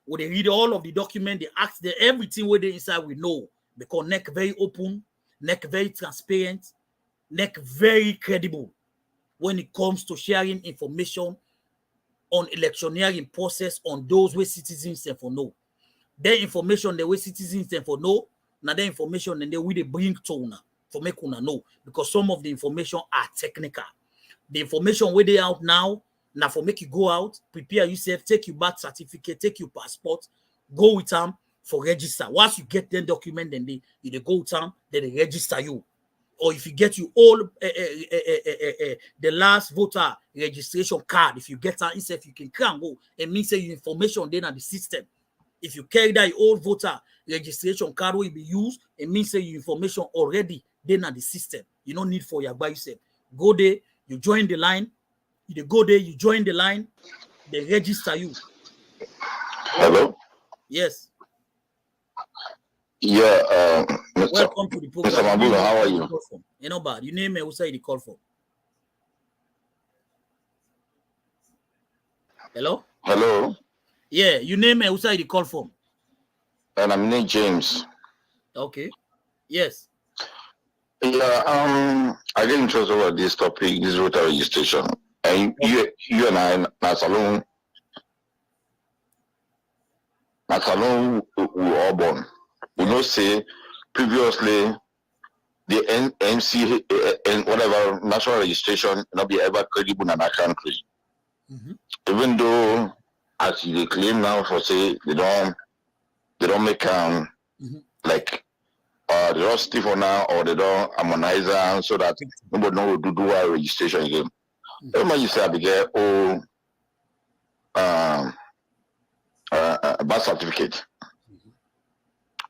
we they read all of the document, they ask them everything where they inside we know. Because neck very open, neck very transparent, neck very credible when it comes to sharing information on electioneering process on those way citizens and for know. Their information the way citizens and for know, now the information and the way they bring to una for make una know, because some of the information are technical. The information where they out now for make you go out, prepare yourself, take your birth certificate, take your passport, go with them, for register. Once you get them document, then they go town, then they register you. Or if you get you all the last voter registration card, if you get that itself, you can go. It means say your information then at the system. If you carry that old voter registration card will be used, it means say your information already then at the system. You don't need for your by yourself. Go there, you join the line. You go there, you join the line, they register you. Hello? Yes. Yeah, Welcome to the program. Mr. Mambu, how are you? You know, bad. You name me, who say the call for? Hello? Hello? Yeah, you name me, who say the call for? And I'm named James. Okay. Yes. Yeah, I get interested about this topic, this voter registration. And you and I, Nasalon, we were all born. We know say previously the MC and whatever national registration not be ever credible in our country. Even though as they claim now for say they don't make like they don't stiff for now or they don't harmonize so that nobody know to do our registration again. Every you say I began birth certificate.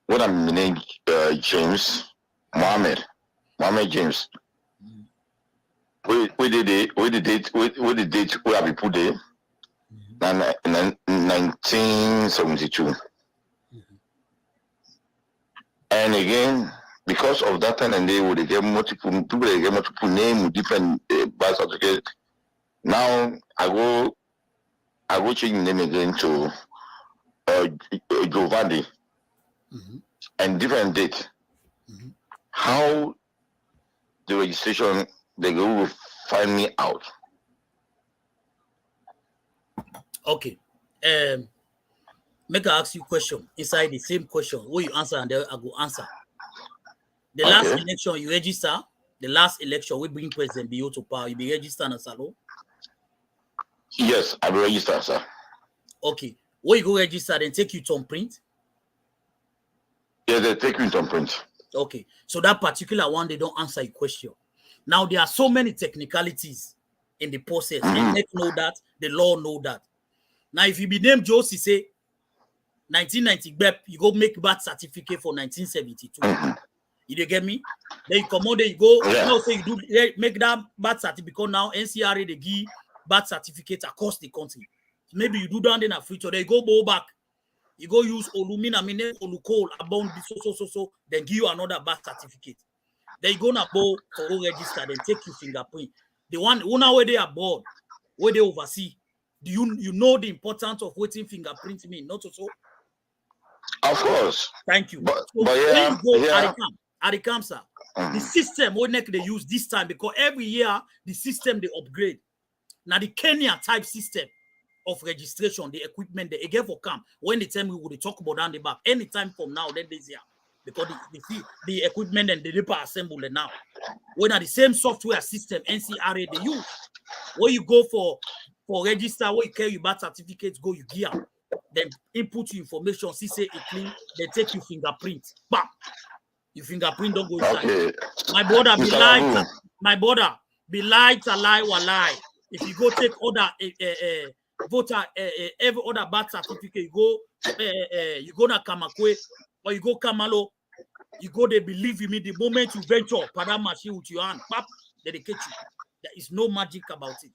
When I'm named James Mohammed James. We did the date we have put there. In 1972. And again, because of that time and they would get multiple names with different birth certificate. Now I go change the name again to Giovanni and different date. How the registration they go find me out. Okay. Make I ask you a question inside the same question. What you answer and then I go answer. The last election you register, the last election we bring President Bio to power, you be registered in Salo? Yes, I will register, sir. Okay. Where you go register, then take you to print? Yeah, they take you to print. Okay. So that particular one, they don't answer your question. Now there are so many technicalities in the process. And they know that, the law know that. Now, if you be named Josie, say 1990 BEP, you go make birth certificate for 1972. You get me? Then you come on, then you go. Yeah. Now say you do make that birth certificate because now NCRA they give birth certificate across the country. So maybe you do that in a future. Then you go back. You go use Olumina, Olukol, about so. Then give you another birth certificate. Then you go na go register. Then take your fingerprint. The one where they are board, where they oversee. Do you know the importance of waiting fingerprint mean? Not so. Of course. Thank you. But when you go at the camp, sir, the system what they use this time because every year the system they upgrade. Now the Kenya type system of registration, the equipment they again for camp. When the time we would talk about down the back, anytime from now, then this year. Because the equipment and the paper assembled now. When are the same software system NCRA they use. Where you go for register, where you carry your birth certificates, go you gear. Then input your information, see say it clean, they take your fingerprint. Bam! Your fingerprint don't go inside. Okay. My brother be light. My brother be light a lie or lie. If you go take other voter every other birth certificate, you go na Kamakwe or you go Kamalo, you go they believe in me the moment you venture pada machine with your hand, pap, dedicate you. There is no magic about it.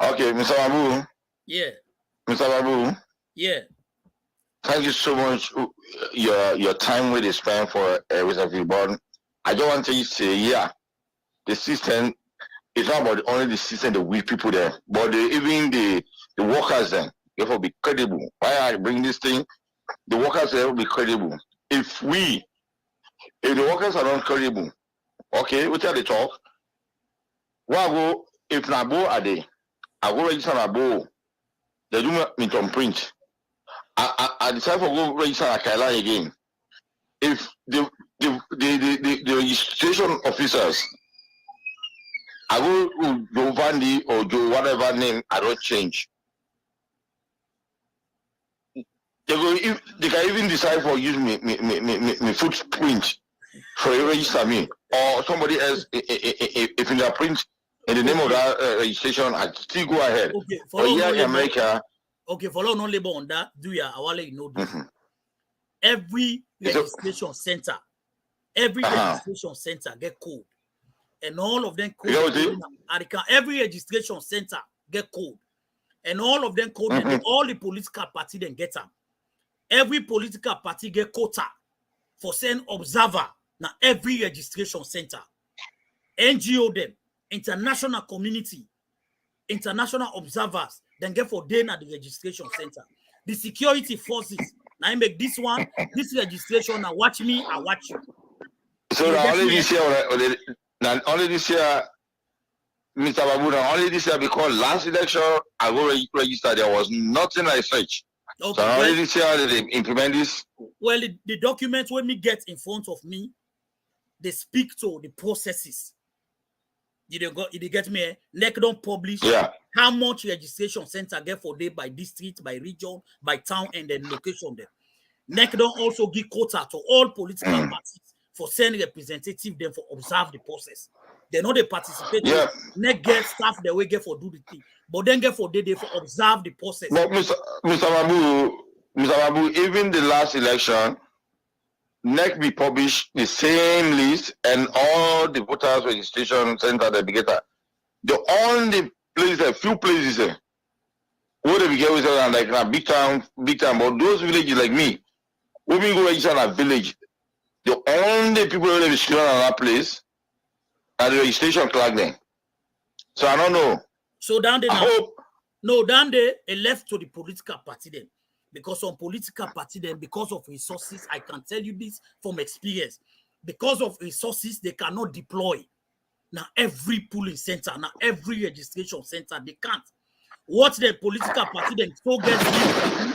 Okay, Mr. Mambu. Yeah. Mr. Mambu. Yeah. Thank you so much. Your time with is spent for with everyone. I just want to say, yeah, the system is not about only the system, the weak people there, but even the workers then, they will be credible. Why I bring this thing? The workers will be credible. If the workers are not credible, okay, we tell the talk. Why go if Nabo are there? I go register Nabo. They do me to print. I decide for go register Akaila again. If the registration officers, I go Giovanni or Joe whatever name, I don't change. They can even decide for use me footprint for register me, or somebody else if fingerprint in the name of that registration, I still go ahead. Okay, for here in America. Okay, follow no labor on that. Do ya? I want you know this. Every registration center, registration center get code, and all of them code. Every registration center get code, and all of them code. And all the political party then get them. Every political party get quota for send observer. Now every registration center, NGO them, international community, international observers, then get for day at the registration center. The security forces, now I make this one, this registration, now watch me, I watch you. So only this year, Mr. Mambu, only this year, because last election, I go register, there was nothing I searched. Okay, so only this year they implement this. Well, the documents when me get in front of me, they speak to the processes. You get me? NEC don't publish how much registration center get for day by district, by region, by town, and then location there. NEC don't also give quota to all political parties for send representative them for observe the process. They know they participate. NEC get staff the way get for do the thing, but then get for day for observe the process. But Mr. Mambu, even the last election, NEC be published the same list and all the voters registration center they get the only place, a few places where they get with like a big town, but those villages like me, we go register in a village. The only people who register in that place are the registration clerk then. So I don't know. So down there, down there, it left to the political party then. Because on political party then, because of resources, I can tell you this from experience. Because of resources, they cannot deploy. Now every polling center, now every registration center, they can't. What the political party then so gets you,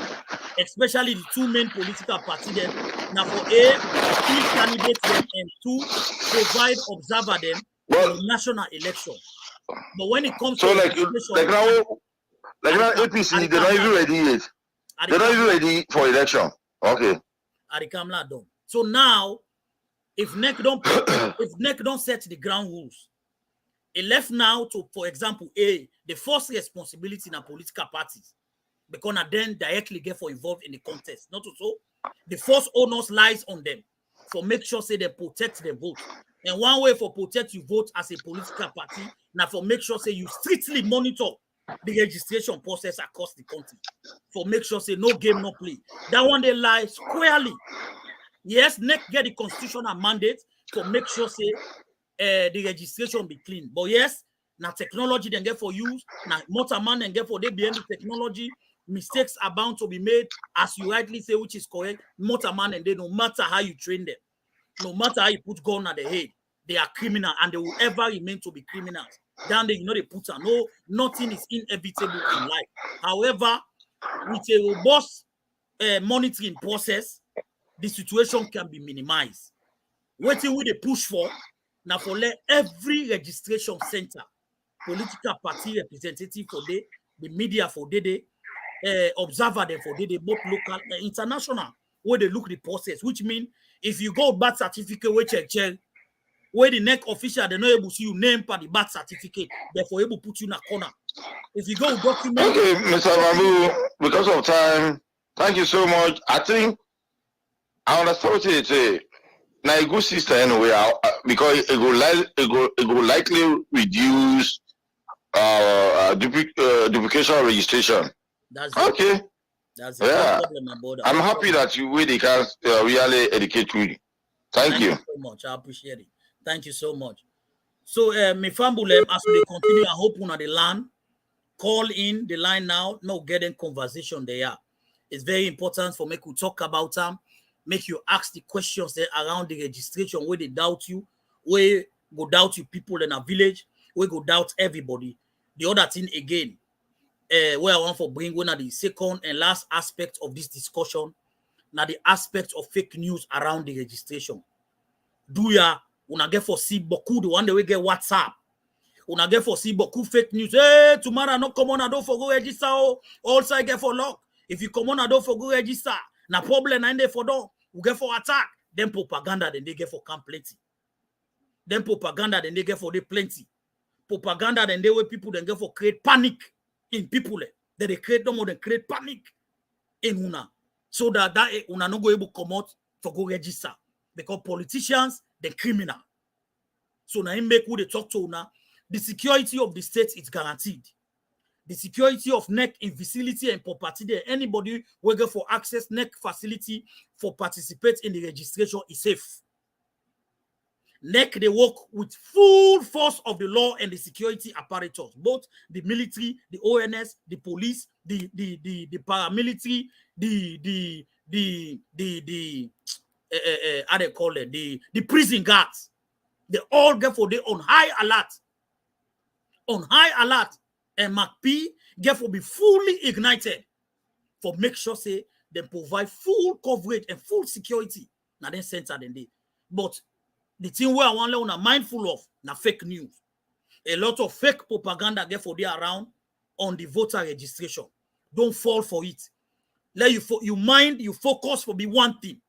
especially the two main political party then, now for three candidates them, and two provide observer them for the national election. But when it comes to like now APC, they're not even ready yet. They're not even ready for election. Okay. So now, if NEC don't set the ground rules, it left now to, for example, the first responsibility in a political parties, because then directly get for involved in the contest. Not so. The first onus lies on them for make sure say they protect their vote. And one way for protect your vote as a political party, now for make sure say you strictly monitor the registration process across the country. For make sure say no game, no play. That one they lie squarely. Yes, NEC get the constitutional mandate to make sure say the registration be clean. But yes, now technology then get for use, now motor man then get for they behind the technology. Mistakes are bound to be made, as you rightly say, which is correct. Motor man and they, no matter how you train them, no matter how you put gun at the head, they are criminal and they will ever remain to be criminals. Down there, they put nothing is inevitable in life. However, with a robust monitoring process, the situation can be minimized. Waiting with the push for, now for let every registration center, political party representative for the media for the observer them for the both local and international, where they look the process, which means if you go birth certificate, we check, where the NEC official, they're not able to see you name per the birth certificate, therefore able to put you in a corner. If you go document. Okay, Mr. Mambu, because of time, thank you so much. I think I understand what you say. Now a good system anyway, because it will likely reduce duplication of registration. That's okay. It. That's no problem about I'm happy that you really can really educate you. Thank you so much. I appreciate it. Thank you so much. So, my family, as we continue, I hope on the line, call in the line now. No getting conversation there. It's very important for me to talk about them. Make you ask the questions there around the registration where they doubt you, where go doubt you people in a village, where go doubt everybody. The other thing again, where I want to bring one of the second and last aspect of this discussion, now the aspect of fake news around the registration. Do ya una get for see beaucoup the one that we get WhatsApp. Una get for see beaucoup fake news. Hey, tomorrow no come on, I don't forgo register. Also I get for lock. If you come on a door for go register, na problem and they for door, we get for attack. Then propaganda, then they get for camp plenty. Then propaganda, then they get for the plenty. Propaganda, then they way people then get for create panic in people. Then they create no more than create panic in una. So that una no go able to come out for go register. Because politicians, they criminal. So now make who they talk to una. The security of the state is guaranteed. The security of NEC in facility and property there. Anybody will go for access NEC facility for participate in the registration is safe. NEC, they work with full force of the law and the security apparatus, both the military, the ONS, the police, the paramilitary, how they call it, the prison guards. They all get for their on high alert. On high alert. And MacP get for be fully ignited for make sure say they provide full coverage and full security. Now then center then they. But the thing where I want to mindful of na fake news. A lot of fake propaganda get for there around on the voter registration. Don't fall for it. Let you focus for be one thing.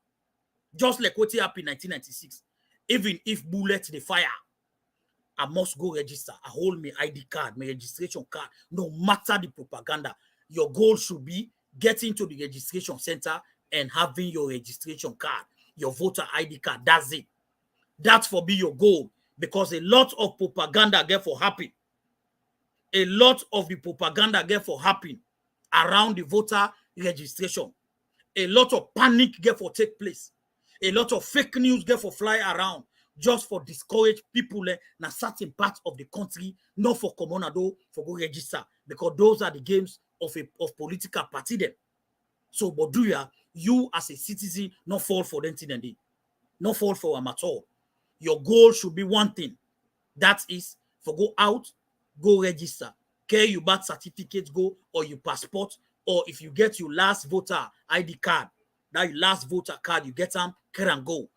Just like what happened in 1996. Even if bullet the fire, I must go register. I hold my ID card, my registration card. No matter the propaganda, your goal should be getting to the registration center and having your registration card, your voter ID card. That's it. That's for be your goal, because a lot of propaganda get for happen. A lot of the propaganda get for happen around the voter registration. A lot of panic get for take place. A lot of fake news get for fly around just for discourage people in a certain part of the country, not for Comonado, for go register, because those are the games of political party them. So, but do you as a citizen not fall for them today? Not fall for them at all. Your goal should be one thing. That is for go out, go register. Carry your birth certificate, go, or your passport, or if you get your last voter ID card, that your last voter card, you get them, carry and go.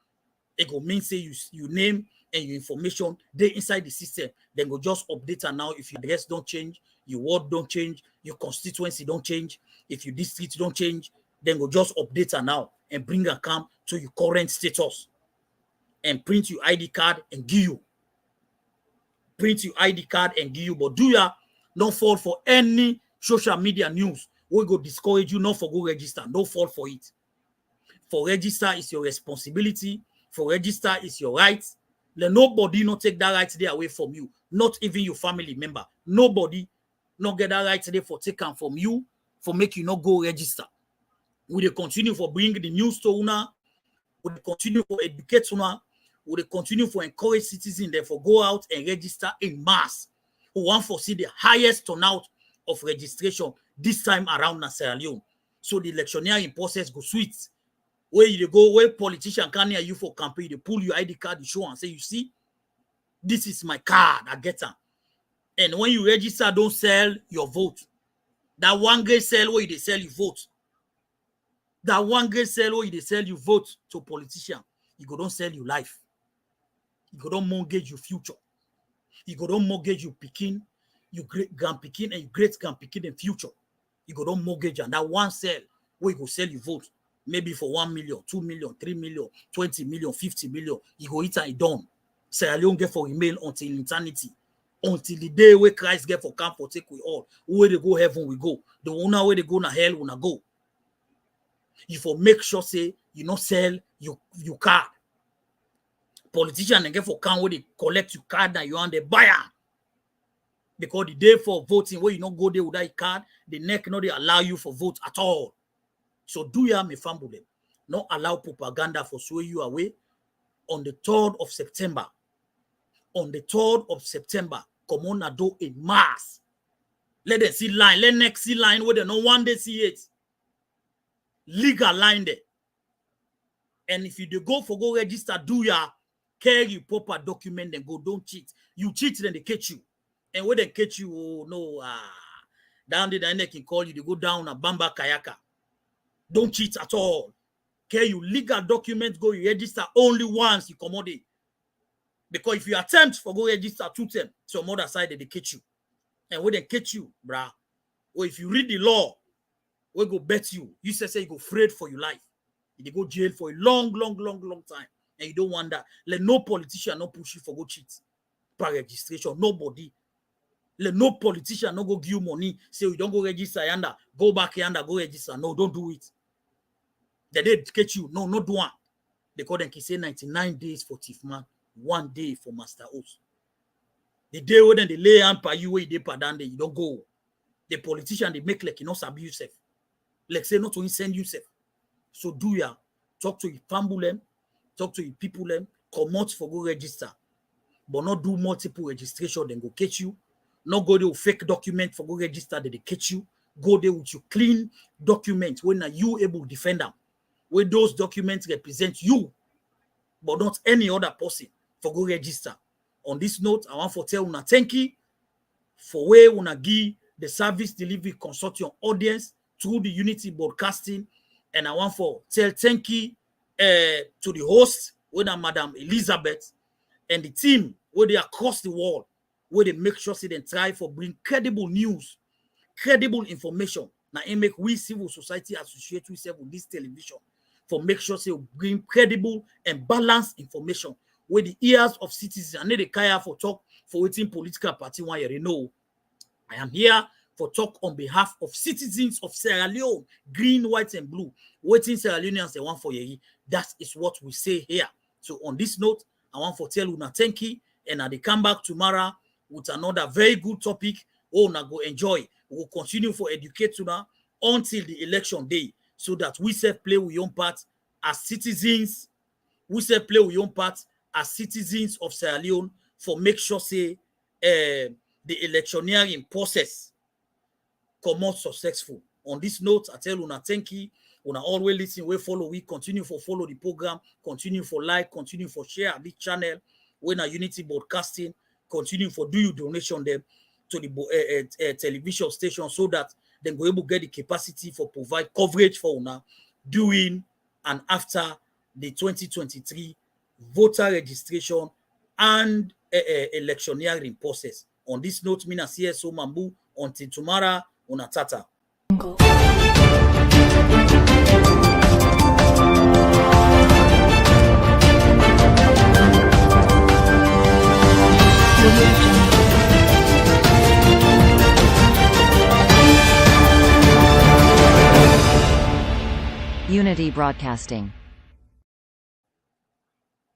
It go mean say you name and your information, they inside the system. Then go just update and now if your address don't change, your ward don't change, your constituency don't change, if your district don't change, then go just update and now and bring a cam to your current status and print your ID card and give you. Print your ID card and give you. But do ya not fall for any social media news. We go discourage you not for go register. Don't fall for it. For register is your responsibility. For register is your right. Let nobody not take that right there away from you. Not even your family member. Nobody not get that right there for taken from you for make you not go register. We will continue for bring the news to una. We will continue for educate una. We will continue for encourage citizens therefore go out and register in mass. We want to see the highest turnout of registration this time around in Sierra Leone. So the electioneering process go sweet. Where you go, where politician can hear you for campaign, they pull your ID card, you show and say, you see, this is my card, I get them. And when you register, don't sell your vote. That one great sell where they sell you vote. That one great sell where they sell you vote to politician. You go don't sell your life. You go don't mortgage your future. You go don't mortgage your picking, your great grand picking and your great grand picking in future. You go don't mortgage and that one sell where you go sell your vote. Maybe for 1 million, 2 million, 3 million, 20 million, 50 million, you go eat and it done. Sierra Leone get for remain until eternity. Until the day where Christ get for camp for take we all. Where they go heaven, we go. The one where they go na hell, we na go. You for make sure say you not sell your card. Politician and get for camp where they collect your card and you and the buyer. Because the day for voting, where you not go there without a card, the neck not they allow you for vote at all. So do ya me famble them. Not allow propaganda for sway you away. On the 3rd of September. On the 3rd of September, come on and do in mass. Let them see line. Let next see line where they no one day see it. Legal line there. And if you do go register, do ya carry your proper document and go. Don't cheat. You cheat, then they catch you. And when they catch you, oh no, down there, they can call you. They go down a Bamba Kayaka. Don't cheat at all. Okay, you legal documents go, you register only once you come out there. Because if you attempt for go register 2 times, some other side they catch you. And when they catch you, brah, or if you read the law, we go bet you. You say you go afraid for your life. You go jail for a long time. And you don't want that. Let no politician not push you for go cheat by registration. Nobody. Let no politician not go give you money. Say you don't go register yonder. Go back yonder, go register. No, don't do it. They educate you. No, not do one. They call them say 99 days for thief man, 1 day for master host. The day when they lay hand by you, where they pardon you don't go. The politician they make like you not sabi yourself. Like say not to send yourself. So do ya talk to your family, talk to your people, come out for go register, but not do multiple registration, then go catch you. Not go there with fake document for go register, then they catch you. Go there with your clean document when are you able to defend them. Where those documents represent you, but not any other person for go register. On this note, I want to tell una thank you for where una give the service delivery consortium audience through the Unity Broadcasting. And I want to tell thank you to the host, whether Madam Elizabeth, and the team where they across the world, where they make sure they try for bring credible news, credible information. Now, it make we civil society associate ourselves with this television for make sure they bring credible and balanced information where the ears of citizens and they care for talk for waiting political party one year. Know I am here for talk on behalf of citizens of Sierra Leone, green, white, and blue, waiting Sierra Leoneans they want for you. That is what we say here. So on this note, I want to tell una thank you, and I will come back tomorrow with another very good topic. Oh, now go enjoy. We will continue for educate una until the election day, so that we self play with your part as citizens. We self play with your part as citizens of Sierra Leone for make sure say the electioneering process come out successful. On this note, I tell una thank you. Una always listen, we follow, we continue for follow the program, continue for like, continue for share this channel. When a Unity Broadcasting, continue for do you donation them to the television station so that they go able to get the capacity for provide coverage for una during and after the 2023 voter registration and electioneering process. On this note, mina Cso Mambu. Until tomorrow, una tata. Unity Broadcasting.